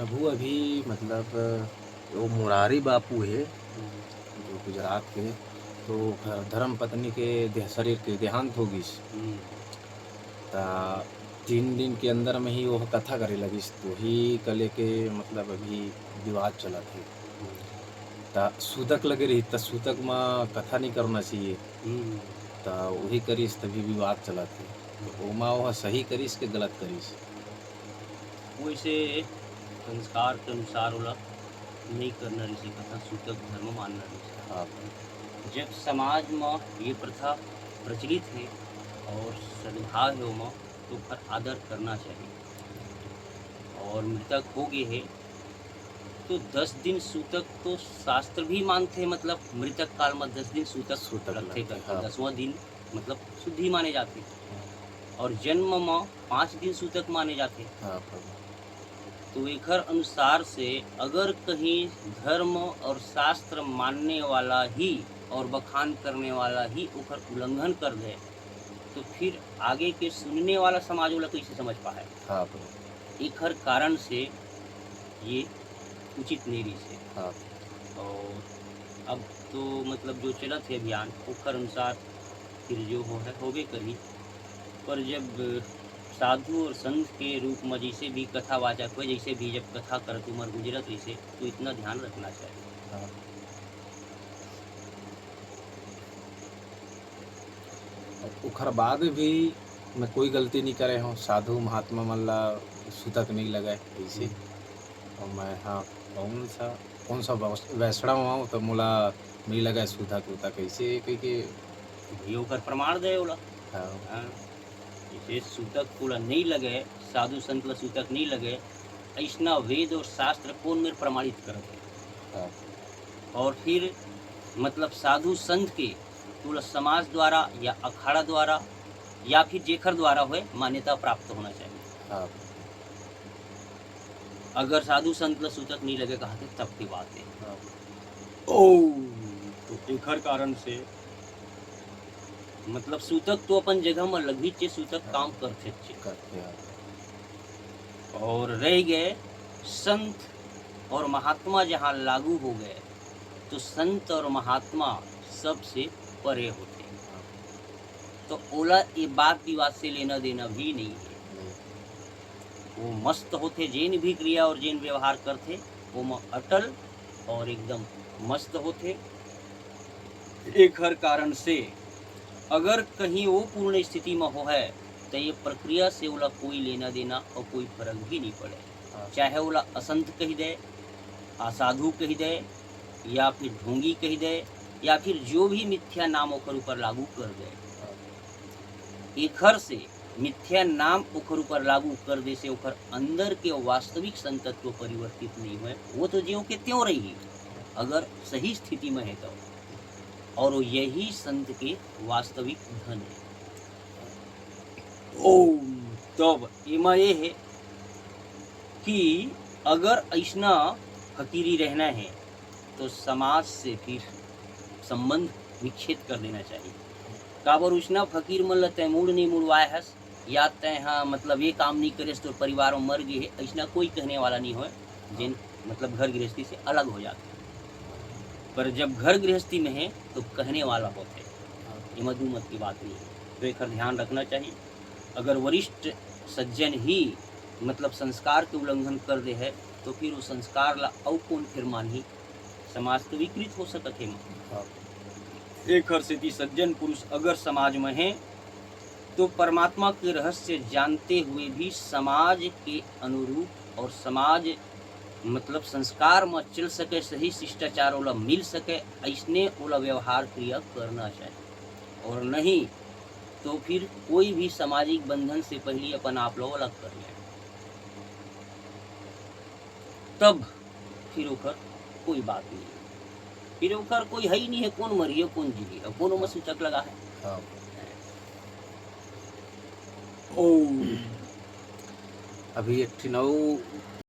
अबू अभी मतलब वो मुरारी बापू है, हुँ, जो गुजरात के, तो धर्म पत्नी के शरीर के देहांत हो गइस। हुँ, ता 3 दिन के अंदर में ही वो कथा करे लगिस, तो ही कले के मतलब अभी विवाद चलत हे। हुँ, ता सूतक लगे रही, त सूतक में कथा नहीं करना चाहिए। हुँ, ता वही करिस तभी विवाद चलत हे। तो हुँ। ओमा ओहा सही करिस के गलत करिस? वैसे संस्कार के अनुसार ओला नहीं करना रहिसे कथा सूतक धर्म मानना रहिसे। हाँ, जब समाज में ये प्रथा प्रचलित है और सद्भाव है ओमा, तो ओकर आदर करना चाहिए। और मृतक हो गए है तो 10 दिन सूतक तो शास्त्र भी मानते हैं, मतलब मृतक काल में 10 दिन सूतक सूतक रखे लगथे। करके हाँ, 10वां दिन मतलब शुद्धि माने जाते। हाँ, और जन्म में 5 दिन सूतक माने जाते। हाँ प्रभु। तो एकर अनुसार से अगर कहीं धर्म और शास्त्र मानने वाला ही और बखान करने वाला ही ओकर उल्लंघन कर दे, तो फिर आगे के सुनने वाला समाज वाला कैसे समझ पाए। हाँ प्रभु। एकर कारण से ये उचित नहीं रही से। हाँ, और अब तो मतलब जो चलत है अभियान ओकर अनुसार फिर जो हो है होबे करी। पर जब साधु और संत के रूप में जैसे भी कथावाचक हो, जैसे भी जब कथा करत उमर गुजरत रहिसे, तो इतना ध्यान रखना चाहिए। हाँ। ओखर बाद भी मैं कोई गलती नहीं करे हूँ, साधु महात्मा मन ला सूतक नहीं लगय हुँ, कइसे। और मैं हाँ, कौन सा वैष्णव हूँ तो मोला नहीं लगय सूतक-वूतक कइसे कइके। तो भई ओकर प्रमाण दे ओला। हाँ, हाँ, जैसे सूतक ओला नहीं लगे, साधु संत ला सूतक नहीं लगे, अइसना वेद और शास्त्र कौन मेर प्रमाणित करत है। हाँ, और फिर मतलब साधु संत के तुला समाज द्वारा या अखाड़ा द्वारा या फिर जेखर द्वारा होए मान्यता प्राप्त होना चाहिए। हाँ, अगर साधु संत ल सूतक नहीं लगे कहते तब की बात है। हाँ, तो एखर कारण से मतलब सूतक तो अपन जगह में लगही चे, सूतक हाँ, काम करथे चे। करते हैं। और रह गए संत और महात्मा जहाँ लागू हो गए, तो संत और महात्मा सबसे परे होते। हाँ, तो ओला ये बात विवाद से लेना देना भी नहीं है। नहीं, वो मस्त होते जेन भी क्रिया और जेन व्यवहार करते, वो में अटल और एकदम मस्त होते। एक हर कारण से अगर कहीं वो पूर्ण स्थिति में हो है, तो ये प्रक्रिया से ओला कोई लेना देना और कोई फर्क भी नहीं पड़े। हाँ, चाहे ओला असंत कही दे, असाधु कही दे, या फिर ढोंगी कही दे, या फिर जो भी मिथ्या नाम ओकर ऊपर लागू कर दे। हाँ, एखर से मिथ्या नाम ओकर ऊपर लागू कर दे से ओकर अंदर के वास्तविक संतत्व परिवर्तित नहीं हुए, वो तो ज्यों के त्यों रही अगर सही स्थिति में है तो। और वो यही संत के वास्तविक धन है। ओम तब एमा ये है कि अगर ऐसना फकीरी रहना है, तो समाज से फिर संबंध विच्छेद कर देना चाहिए। काबर उसना फकीर मन ल तैं मुड़ नहीं मुड़वाए हस, या तैं हाँ मतलब ये काम नहीं करेस तो परिवार में मर गए है, ऐसना कोई कहने वाला नहीं होए, हाँ, जिन मतलब घर गृहस्थी से अलग हो जाते। पर जब घर गृहस्थी में है तो कहने वाला होते। हाँ, ये मधु मत की बात नहीं है। तो एकर ध्यान रखना चाहिए। अगर वरिष्ठ सज्जन ही मतलब संस्कार के उल्लंघन कर दे है, तो फिर वो संस्कार ला अउ कौन फिर मानही। समाज तो विकृत हो सकत है। हाँ, एकर सेती सज्जन पुरुष अगर समाज में है, तो परमात्मा के रहस्य जानते हुए भी समाज के अनुरूप और समाज मतलब संस्कार में चल सके, सही शिष्टाचार ओला मिल सके, ऐसने ओला व्यवहार क्रिया करना चाहिए। और नहीं तो फिर कोई भी सामाजिक बंधन से पहले अपन आप लोग अलग कर लें, तब फिर ओकर कोई बात नहीं है। फिर ओकर कोई है ही नहीं है, कौन मरिए कौन जिए, अब कोनो में हाँ, सूचक लगा है। हाँ। ओ अभी एक ठिन अउ